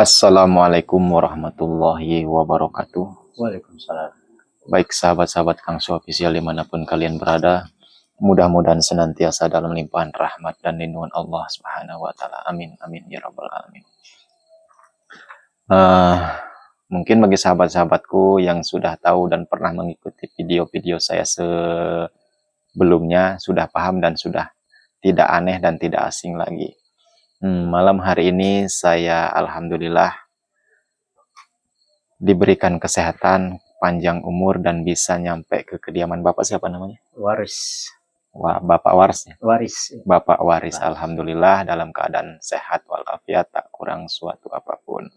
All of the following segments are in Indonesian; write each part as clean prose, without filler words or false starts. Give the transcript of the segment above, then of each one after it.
Assalamualaikum warahmatullahi wabarakatuh. Waalaikumsalam. Baik sahabat-sahabat Kangsu Official dimanapun kalian berada, mudah-mudahan senantiasa dalam limpahan rahmat dan lindungan Allah Subhanahu wa Ta'ala. Amin, amin ya Rabbal 'Alamin. Mungkin bagi sahabat-sahabatku yang sudah tahu dan pernah mengikuti video-video saya sebelumnya, sudah paham dan sudah tidak aneh dan tidak asing lagi. Malam hari ini saya alhamdulillah diberikan kesehatan, panjang umur, dan bisa nyampe ke kediaman Bapak siapa namanya? Waris. Wah, Bapak Waris ya? Waris. Bapak Waris, alhamdulillah dalam keadaan sehat walafiat, tak kurang suatu apapun.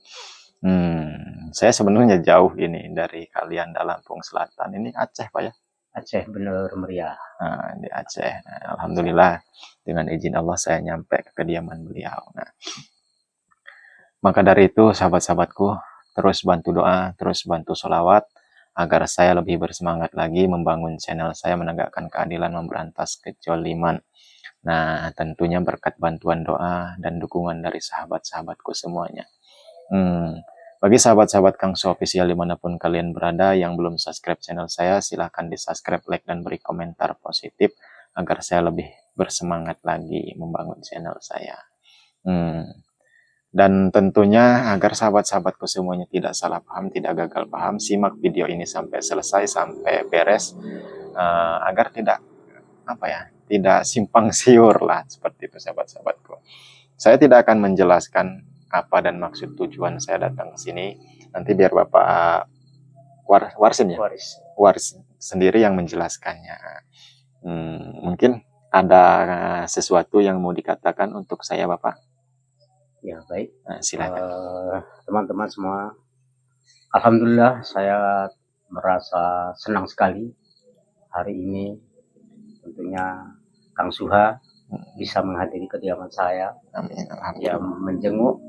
Saya sebenarnya jauh ini dari kalian di Lampung Selatan. Ini Aceh, Pak ya? Aceh bener meriah. Nah, di Aceh. Nah, alhamdulillah dengan izin Allah saya nyampe ke kediaman beliau. Nah, maka dari itu sahabat-sahabatku, terus bantu doa, terus bantu sholawat, agar saya lebih bersemangat lagi membangun channel saya menegakkan keadilan, memberantas kezaliman. Nah, tentunya berkat bantuan doa dan dukungan dari sahabat-sahabatku semuanya. Bagi sahabat-sahabat Kangsu Official dimanapun kalian berada yang belum subscribe channel saya, silahkan di subscribe, like, dan beri komentar positif agar saya lebih bersemangat lagi membangun channel saya. Dan tentunya agar sahabat-sahabatku semuanya tidak salah paham, tidak gagal paham, simak video ini sampai selesai, sampai beres, agar tidak tidak simpang siur lah, seperti itu sahabat-sahabatku. Saya tidak akan menjelaskan apa dan maksud tujuan saya datang ke sini. Nanti biar Bapak Warsin ya? Waris sendiri yang menjelaskannya. Mungkin ada sesuatu yang mau dikatakan untuk saya, Bapak? Ya, baik. Silakan. Teman-teman semua, alhamdulillah saya merasa senang sekali hari ini. Tentunya Kang Suha bisa menghadiri kediaman saya. Amin, ya menjenguk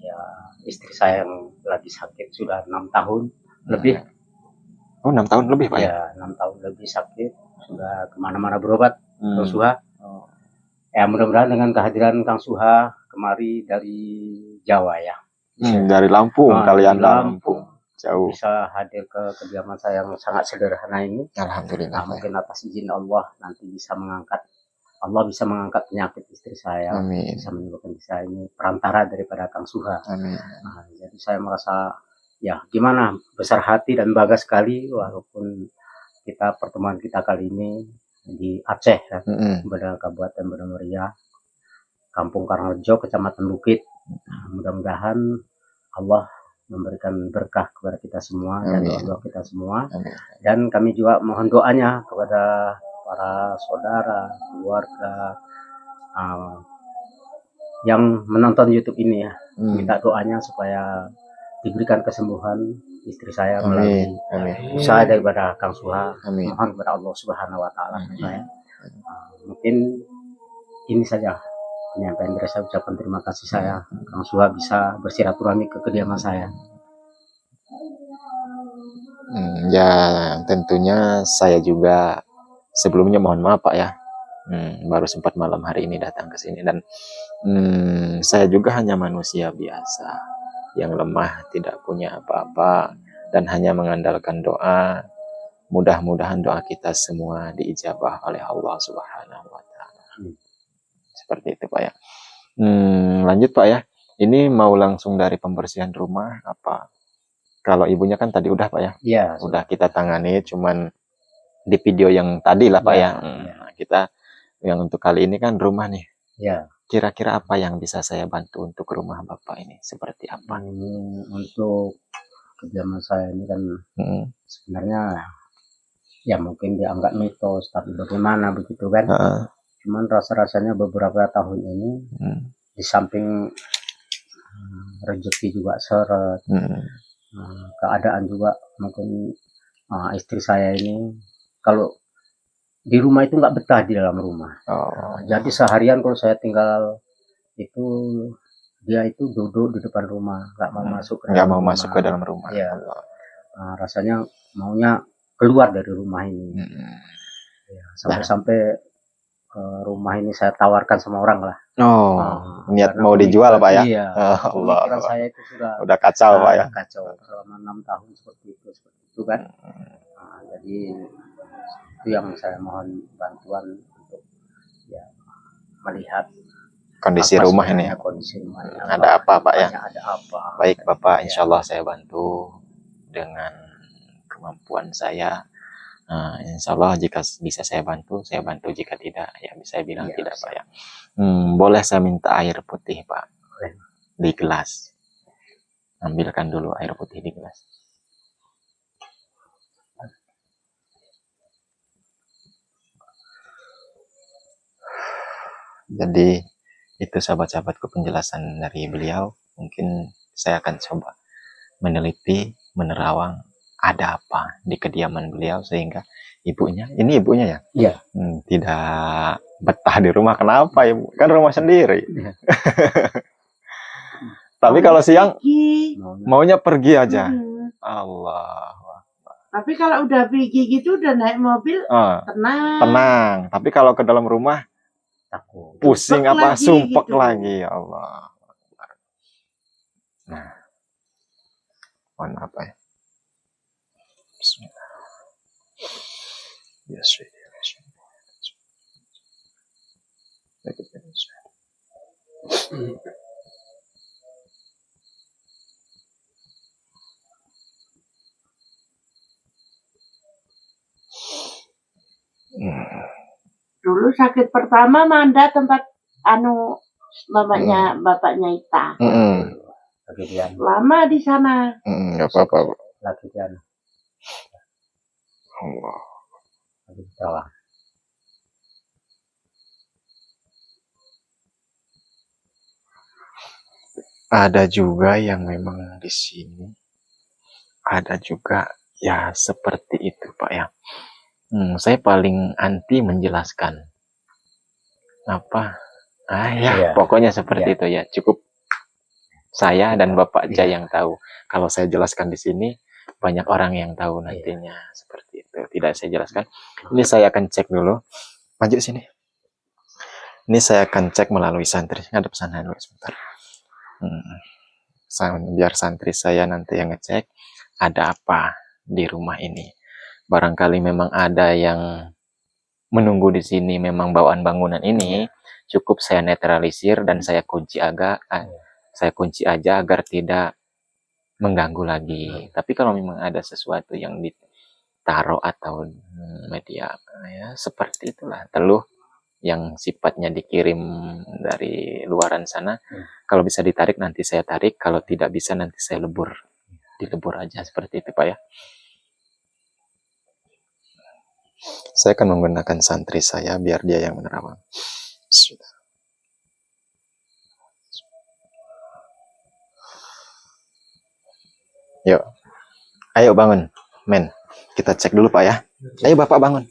ya istri saya yang lagi sakit sudah 6 tahun lebih. Oh, 6 tahun lebih, Pak ya? 6 tahun lebih sakit, sudah kemana-mana berobat. Kang Suha. Ya, mudah-mudahan dengan kehadiran Kang Suha kemari dari Jawa ya. Dari Lampung, kalian Lampung. Jauh. Bisa hadir ke kediaman saya yang sangat sederhana ini. Alhamdulillah. Mungkin atas izin Allah nanti bisa mengangkat penyakit istri saya. Amin. Bisa menyembuhkan saya ini perantara daripada Kang Suha. Amin. Jadi saya merasa ya gimana besar hati dan bangga sekali walaupun pertemuan kita kali ini di Aceh ya, pada Kabupaten Bener Meriah, Kampung Karangrejo, Kecamatan Bukit. Mudah-mudahan Allah memberikan berkah kepada kita semua. Amin. Dan doa kita semua. Amin. Dan kami juga mohon doanya kepada para saudara, keluarga yang menonton YouTube ini ya. Minta doanya supaya diberikan kesembuhan istri saya melalui usaha daripada Kang Suha. Mohon kepada Allah Subhanahu wa Ta'ala. Mungkin ini saja penyampaian dari saya. Ucapkan terima kasih saya Kang Suha bisa bersilaturahmi ke kediaman saya. Ya, tentunya saya juga sebelumnya mohon maaf Pak ya. Baru sempat malam hari ini datang ke sini dan saya juga hanya manusia biasa yang lemah, tidak punya apa-apa dan hanya mengandalkan doa. Mudah-mudahan doa kita semua diijabah oleh Allah Subhanahu wa Ta'ala. Seperti itu Pak ya. Lanjut Pak ya. Ini mau langsung dari pembersihan rumah apa? Kalau ibunya kan tadi udah Pak ya? Iya. Udah kita tangani, cuman di video yang tadi lah Pak ya. Kita yang untuk kali ini kan rumah nih. Ya. Kira-kira apa yang bisa saya bantu untuk rumah Bapak ini? Seperti apa? Untuk kediaman saya ini kan sebenarnya ya mungkin dianggap mitos, tapi bagaimana begitu kan? Cuman rasa-rasanya beberapa tahun ini di samping rezeki juga seret, keadaan juga mungkin istri saya ini kalau di rumah itu nggak betah di dalam rumah. Jadi seharian kalau saya tinggal itu dia itu duduk di depan rumah, nggak mau masuk ke dalam rumah. Ya. Rasanya maunya keluar dari rumah ini. Ya, sampai-sampai rumah ini saya tawarkan sama orang lah. Niat mau dijual Pak ya? Iya. Allah. Pemikiran saya itu Udah kacau Pak ya? Kacau selama 6 tahun seperti itu kan. Jadi itu yang saya mohon bantuan untuk ya melihat kondisi rumah ini. Kondisi rumahnya. Ada apa Pak ya? Ada apa? Baik Bapak, insya Allah saya bantu dengan kemampuan saya. Insya Allah jika bisa saya bantu, jika tidak ya bisa bilang tidak Pak ya. Boleh saya minta air putih Pak? Di gelas. Ambilkan dulu air putih di gelas. Jadi itu sahabat-sahabatku penjelasan dari beliau. Mungkin saya akan coba meneliti, menerawang ada apa di kediaman beliau sehingga ibunya, ini ibunya ya? Iya. Tidak betah di rumah. Kenapa ibu? Kan rumah sendiri. Iya. Tapi kalau siang maunya pergi aja. Allah. Tapi kalau udah pergi gitu, udah naik mobil, tenang. Tapi kalau ke dalam rumah takut, pusing apa, sumpek gitu lagi. Ya Allah. Nah, mohon apa ya? Bismillah. Dulu sakit pertama Manda tempat bapaknya Ita. Lama di sana. Nggak apa-apa. Lagi kan. Allah. Ada juga yang memang di sini, ada juga ya seperti itu Pak ya. Saya paling anti menjelaskan apa. Pokoknya seperti itu ya. Cukup saya dan Bapak aja yang tahu. Kalau saya jelaskan di sini, banyak orang yang tahu nantinya seperti itu. Tidak saya jelaskan. Ini saya akan cek dulu. Maju sini. Ini saya akan cek melalui santri. Ngadep sana dulu sebentar. Biar santri saya nanti yang ngecek ada apa di rumah ini. Barangkali memang ada yang menunggu di sini, memang bawaan bangunan ini, cukup saya netralisir dan saya kunci aja agar tidak mengganggu lagi. Tapi kalau memang ada sesuatu yang ditaruh atau media ya seperti itulah, teluh yang sifatnya dikirim dari luaran sana, kalau bisa ditarik nanti saya tarik, kalau tidak bisa nanti saya dilebur aja seperti itu Pak ya. Saya akan menggunakan santri saya biar dia yang menerawang. Yuk, ayo bangun, men. Kita cek dulu Pak ya. Ayo Bapak bangun.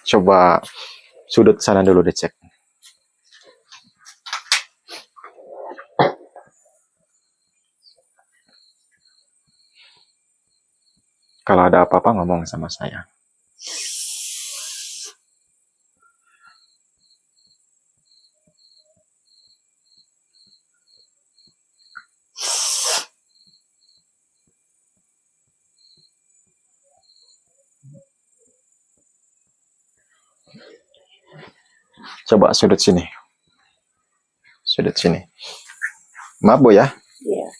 Coba sudut sana dulu dicek. Kalau ada apa-apa ngomong sama saya. Coba sudut sini. Sudut sini. Maaf Bu ya. Iya.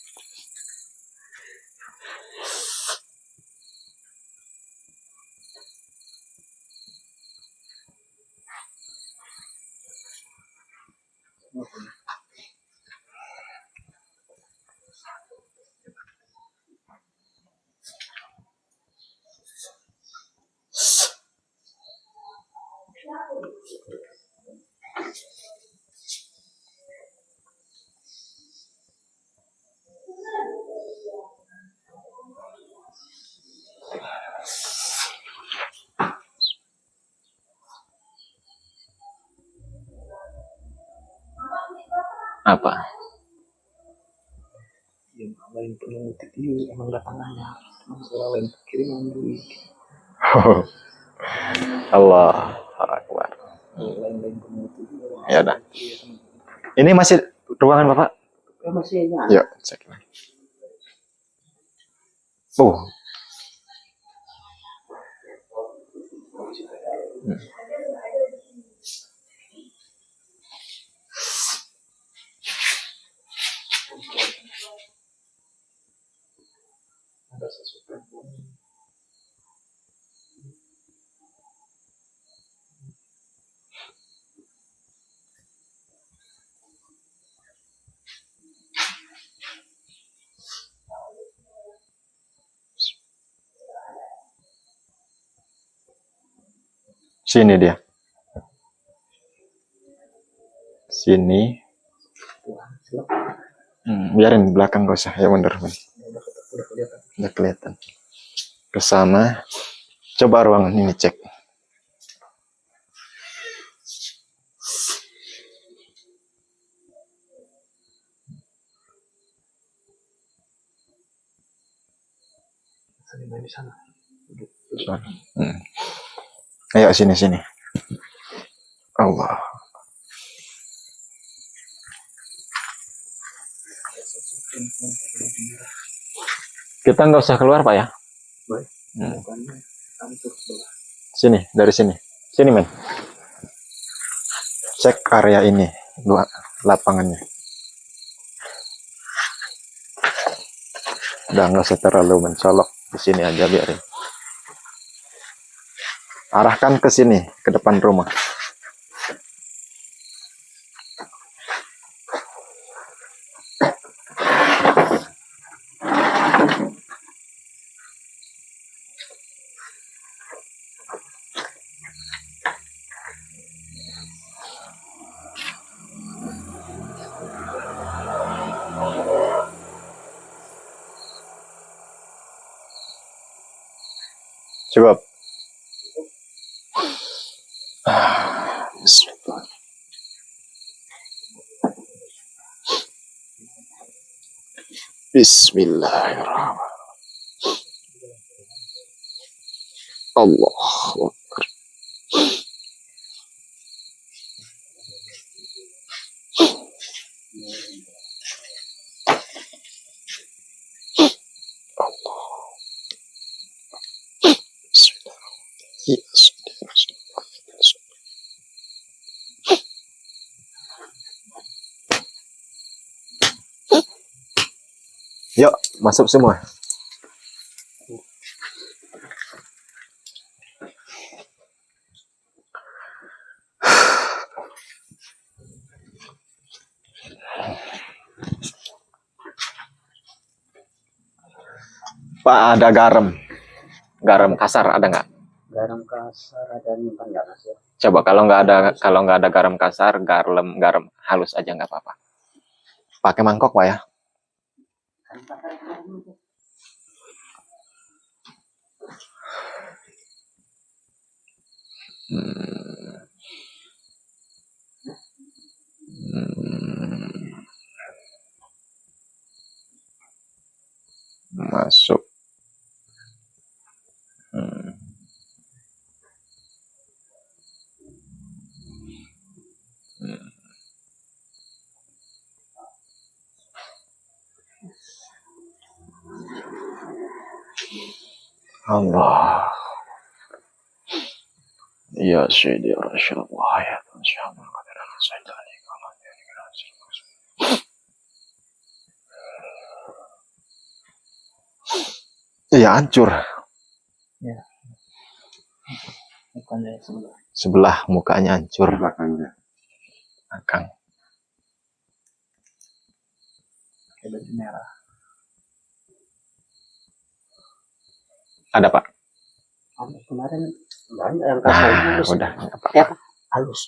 Apa? Yang lain penuh titiu emang datangannya, emang suara lain kirim duit. Allah Akbar. Ya udah. Ini masih ruangan Bapak? Masih nyala. Yuk, cek. Sini dia. Sini. Biarin belakang gak usah. Ya bener. Udah kelihatan. Ke sana. Coba ruangan ini cek. Di sana. Ayo sini. Allah. Kita nggak usah keluar Pak ya. Sini, dari sini. Sini men. Cek area ini, lapangannya. Udah nggak usah terlalu mencolok, di sini aja biarin. Arahkan ke sini, ke depan rumah. Cukup. Bismillah. Bismillahirrahmanirrahim. Allahu Akbar. Yuk, masuk semua. Pak, ada garam. Garam kasar ada nggak? Garam kasar ada nyimpan nggak Mas ya? Coba kalau nggak ada garam kasar, garam halus aja nggak apa-apa. Pakai mangkok Pak ya. Masuk. Allah. Ya Sayyidi Rasulullah ya Tuhan. Iya hancur. Ya. Mukanya sebelah mukanya hancur. Belakangnya. Akang. Pakai baju merah. Ada Pak? Kemarin banyak yang kasar. Udah. Ya, halus.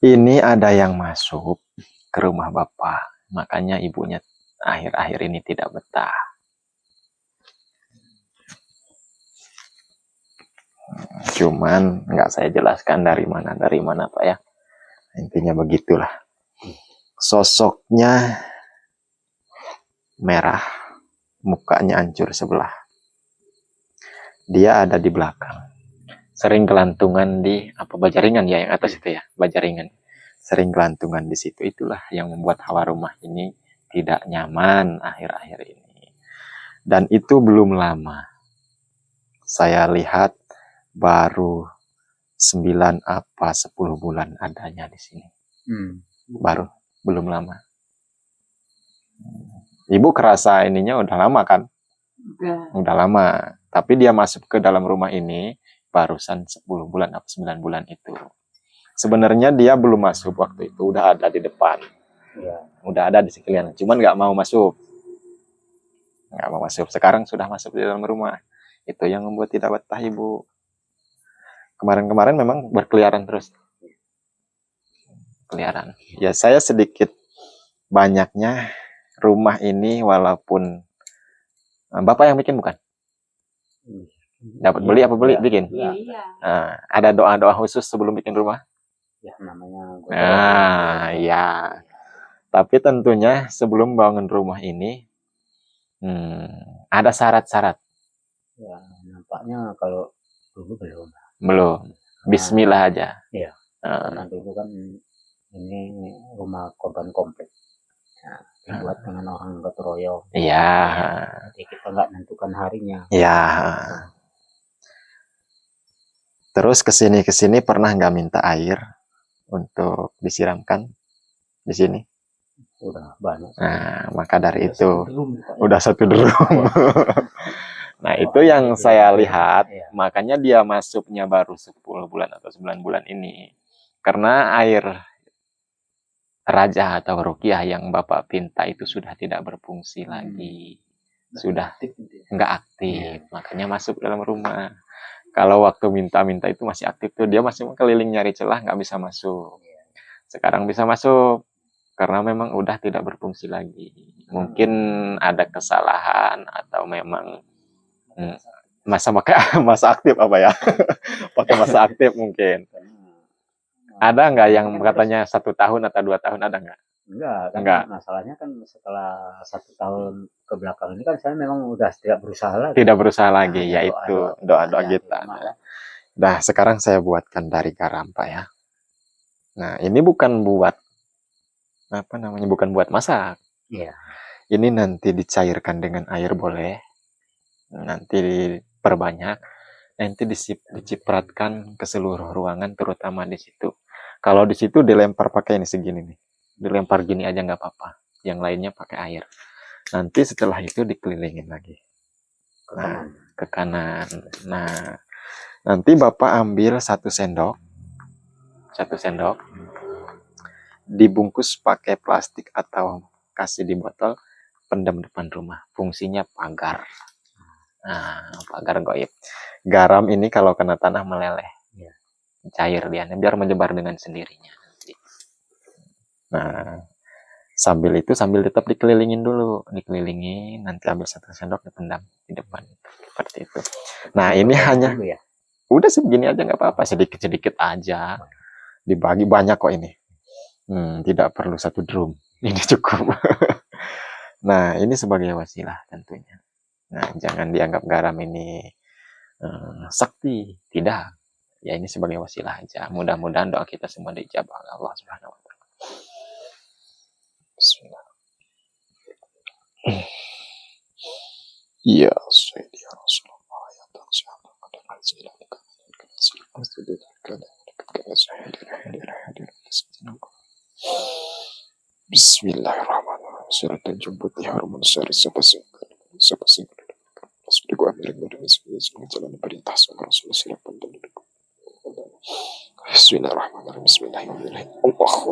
Ini ada yang masuk ke rumah Bapak, makanya ibunya akhir-akhir ini tidak betah. Cuman nggak saya jelaskan dari mana Pak ya. Intinya begitulah. Sosoknya merah, mukanya hancur sebelah. Dia ada di belakang. Sering gelantungan di baja ringan ya, yang atas itu ya, baja ringan. Sering gelantungan di situ. Itulah yang membuat hawa rumah ini tidak nyaman akhir-akhir ini. Dan itu belum lama. Saya lihat baru 9 apa 10 bulan adanya di sini. Baru, belum lama. Ibu kerasa ininya udah lama kan? Udah lama. Tapi dia masuk ke dalam rumah ini barusan 10 bulan atau 9 bulan itu. Sebenarnya dia belum masuk waktu itu, udah ada di depan. Ya. Udah ada di sekeliling, cuman nggak mau masuk. Nggak mau masuk. Sekarang sudah masuk di dalam rumah. Itu yang membuat tidak betah ibu. Kemarin-kemarin memang berkeliaran terus. Keliaran. Ya saya sedikit banyaknya rumah ini walaupun Bapak yang bikin bukan? Dapat beli apa beli bikin? Iya. Ada doa-doa khusus sebelum bikin rumah? Ya namanya. Ya. Tapi tentunya sebelum bangun rumah ini ada syarat-syarat. Ya, nampaknya kalau dulu belum. Belum. Bismillah aja. Iya. Karena dulu kan ini rumah korban komplit. Nah, dibuat dengan orang gotong royong. Iya. Jadi kita nggak menentukan harinya. Iya. Terus kesini pernah nggak minta air untuk disiramkan di sini? Udah banyak. Nah, maka dari itu udah satu drum. Nah, itu yang saya lihat, makanya dia masuknya baru 10 bulan atau 9 bulan ini. Karena air Raja atau Rukiah yang Bapak pinta itu sudah tidak berfungsi lagi. Sudah nggak aktif, makanya masuk dalam rumah. Kalau waktu minta-minta itu masih aktif tuh, dia masih keliling nyari celah, nggak bisa masuk. Sekarang bisa masuk, karena memang udah tidak berfungsi lagi. Mungkin ada kesalahan atau memang masa aktif apa ya? Pakai masa aktif mungkin. Ada nggak yang katanya 1 tahun atau 2 tahun, ada nggak? Enggak. Masalahnya kan setelah 1 tahun ke belakang ini kan saya memang udah tidak berusaha lagi. Tidak berusaha lagi, yaitu doa-doa kita. Nah, sekarang saya buatkan dari garam, Pak ya. Nah, ini bukan buat bukan buat masak. Iya. Ini nanti dicairkan dengan air boleh. Nanti diperbanyak. Nanti dicipratkan ke seluruh ruangan, terutama di situ. Kalau di situ dilempar pakai ini segini nih. Dilempar gini aja nggak apa-apa. Yang lainnya pakai air. Nanti setelah itu dikelilingin lagi. Ke kanan. Nah, nanti Bapak ambil 1 sendok. 1 sendok. Dibungkus pakai plastik atau kasih di botol, pendam depan rumah. Fungsinya pagar. Nah, pagar goib. Garam ini kalau kena tanah meleleh. Cair dia, biar menyebar dengan sendirinya. Nah, sambil tetap dikelilingin dulu. Dikelilingin, nanti ambil 1 sendok dipendam di depan. Seperti itu. Nah, ini hanya udah segini aja nggak apa-apa, sedikit-sedikit aja. Dibagi banyak kok ini. Tidak perlu 1 drum. Ini cukup. Nah, ini sebagai wasilah tentunya. Nah, jangan dianggap garam ini sakti. Tidak. Ya, ini sebagai wasilah aja. Mudah-mudahan doa kita semua dijabah oleh Allah Subhanahu wa taala. Bismillah. Ya Sayyidi ya Rasulullah ya Rasulullah Bismillahirrahmanirrahim. Siratal jumbuti harumun syari sapasing Rasulullah amirin badan Bismillah jalan perintah sama Rasulullah silakan dan Bismillahirrahmanirrahim. Bismillahirrahmanirrahim. Allahu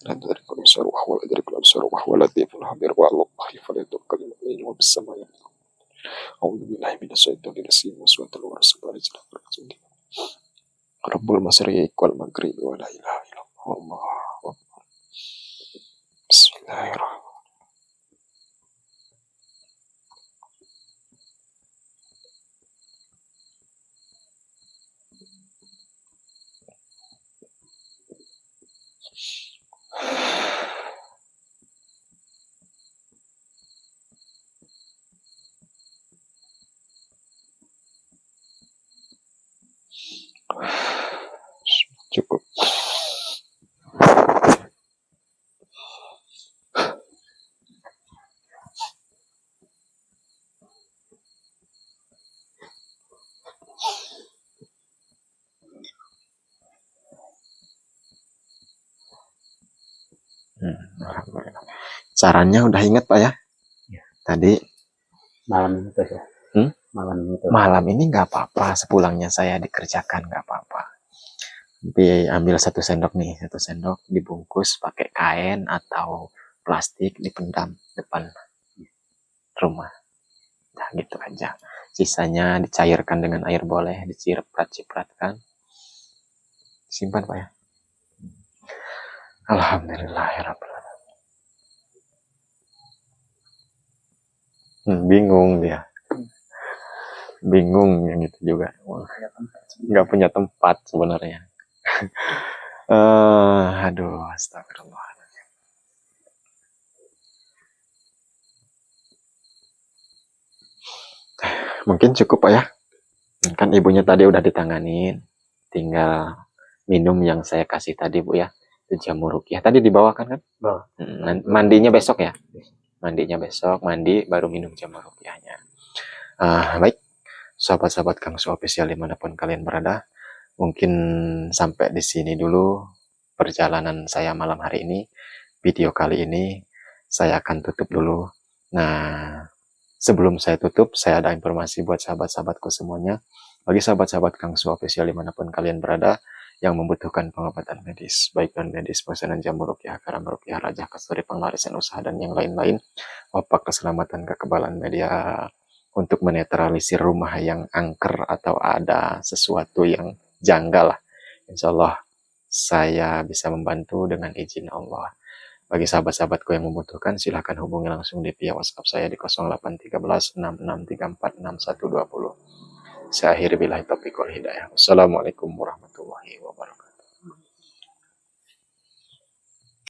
لا تدرك الأبصار وهو يدرك الأبصار وهو لطيف الخبير وعلى الله فليتوكل المؤمنون وبالسماء أعوذ بالله من الشيطان الرجيم وسوء الورس رب المشرق والمغرب ولا إله إلا الله والله أكبر بسم الله الرحمن Alhamdulillah. Caranya udah inget Pak ya? Ya. Tadi Malam itu ya. Malam itu. Malam ini nggak apa-apa, sepulangnya saya dikerjakan nggak apa-apa. Diambil 1 sendok nih, 1 sendok dibungkus pakai kain atau plastik, dipendam depan rumah. Nah gitu aja. Sisanya dicairkan dengan air boleh, diciprat-cipratkan. Simpan Pak ya. Alhamdulillahirabbil alamin. Bingung dia. Bingung yang itu juga. Nggak punya tempat sebenarnya. Aduh, astagfirullah. Mungkin cukup Pak ya. Kan ibunya tadi udah ditanganin. Tinggal minum yang saya kasih tadi Bu ya. Itu jamu ruqyah. Tadi dibawakan kan? Mandinya besok ya? Mandinya besok, mandi baru minum jamu ruqyahnya. Baik, sahabat-sahabat Kang Su Official dimanapun kalian berada. Mungkin sampai di sini dulu perjalanan saya malam hari ini. Video kali ini saya akan tutup dulu. Nah, sebelum saya tutup, saya ada informasi buat sahabat-sahabatku semuanya. Bagi sahabat-sahabat Kang Su Official dimanapun kalian berada, yang membutuhkan pengobatan medis, baik non medis, pesanan jamu ruqyah, karam ruqyah, rajah, kasturi, penglarisan usaha, dan yang lain-lain, opak keselamatan kekebalan media untuk menetralisir rumah yang angker atau ada sesuatu yang janggal lah. Insya Allah saya bisa membantu dengan izin Allah. Bagi sahabat-sahabatku yang membutuhkan, silahkan hubungi langsung di via WhatsApp saya di 0813 6634 6120. Saya akhiri billahi taufiq wal hidayah. Wassalamualaikum warahmatullahi wabarakatuh.